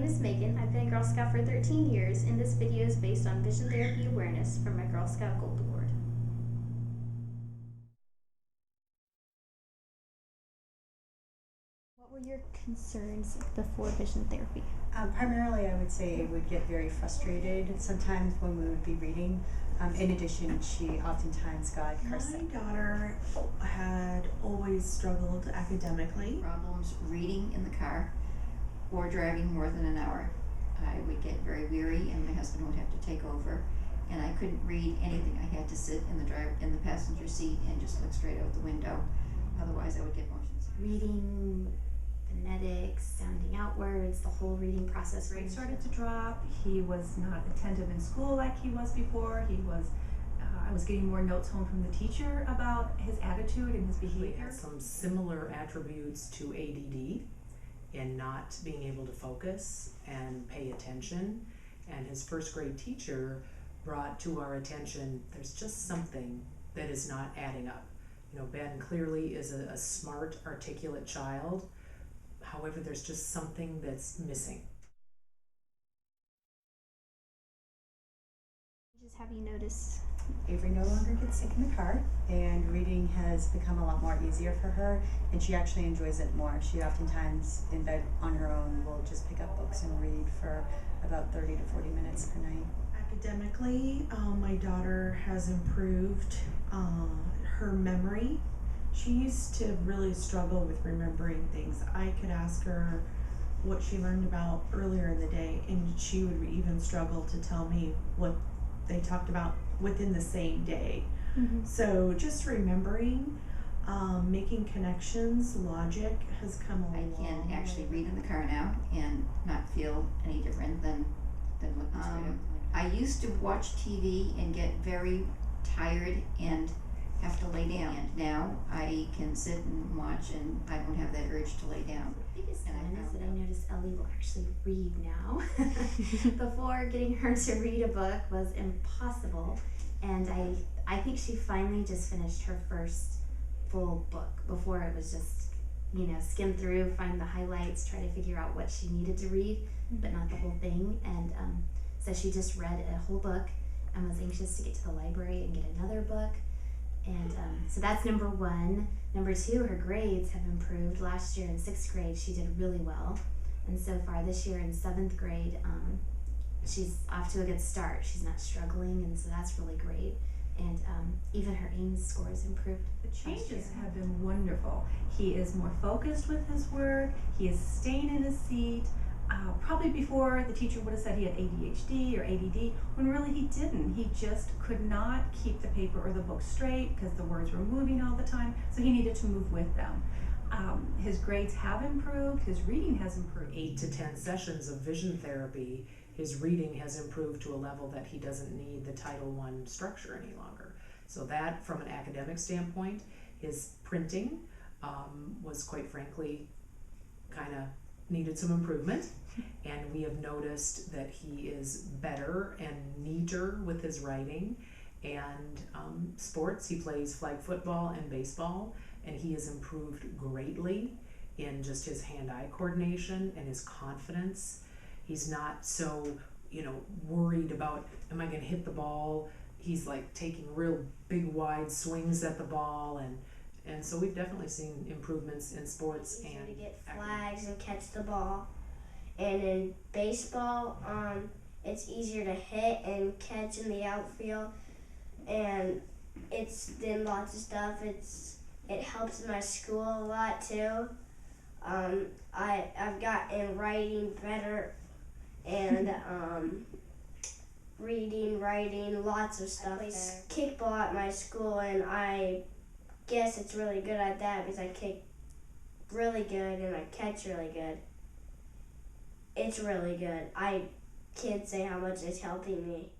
is Megan. I've been a Girl Scout for 13 years, and this video is based on vision therapy awareness from my Girl Scout Gold Award. What were your concerns before vision therapy? Primarily, I would say I would get very frustrated sometimes when we would be reading. In addition, she oftentimes got My carsick. daughter had always struggled academically. Problems reading in the car or driving more than an hour. I would get very weary and my husband would have to take over, and I couldn't read anything. I had to sit in the passenger seat and just look straight out the window. Otherwise I would get motion sickness. Reading, phonetics, sounding out words, the whole reading process. Grades started to drop. He was not attentive in school like he was before. I was getting more notes home from the teacher about his attitude and his He behavior. had some similar attributes to ADD in not being able to focus and pay attention. And his first grade teacher brought to our attention, there's just something that is not adding up. You know, Ben clearly is a smart, articulate child. However, there's just something that's missing. Have you noticed? Avery no longer gets sick in the car, and reading has become a lot more easier for her, and she actually enjoys it more. She oftentimes, in bed on her own, will just pick up books and read for about 30 to 40 minutes per night. Academically, my daughter has improved her memory. She used to really struggle with remembering things. I could ask her what she learned about earlier in the day, and she would even struggle to tell me what they talked about within the same day. Mm-hmm. So just remembering, making connections, logic has come a I long can actually way. read in the car now and not feel any different than looking straight out the window. I used to watch TV and get very tired and have to lay down. And now I can sit and watch and I don't have that urge to lay down. The biggest And I one is found that I out- noticed Ellie will actually read now. Before, getting her to read a book was impossible, and I think she finally just finished her first full book. Before, it was just, skim through, find the highlights, try to figure out what she needed to read, but not the whole thing. And so she just read a whole book and was anxious to get to the library and get another book. And so that's number one. Number two, her grades have improved. Last year in 6th grade, she did really well. And so far this year in 7th grade, she's off to a good start. She's not struggling, and so that's really great. And even her AIMS score has improved. The last year. changes have been wonderful. He is more focused with his work. He is staying in his seat. Probably before, the teacher would have said he had ADHD or ADD, when really he didn't. He just could not keep the paper or the book straight because the words were moving all the time, so he needed to move with them. His grades have improved. His reading has improved. 8 to 10 sessions of vision therapy, his reading has improved to a level that he doesn't need the Title I structure any longer. So that, from an academic standpoint, his printing was, quite frankly, kind of needed some improvement, and we have noticed that he is better and neater with his writing. And sports, he plays flag football and baseball, and he has improved greatly in just his hand-eye coordination and his confidence. He's not so, worried about, am I going to hit the ball? He's like taking real big wide swings at the ball, and so we've definitely seen improvements in sports Easier and to get academics. flags and catch the ball, and in baseball, it's easier to hit and catch in the outfield, and it's then lots of stuff. It helps my school a lot too. I've gotten writing better, and reading, writing, lots of stuff. I play kickball at my school, and I guess it's really good at that because I kick really good and I catch really good. It's really good. I can't say how much it's helping me.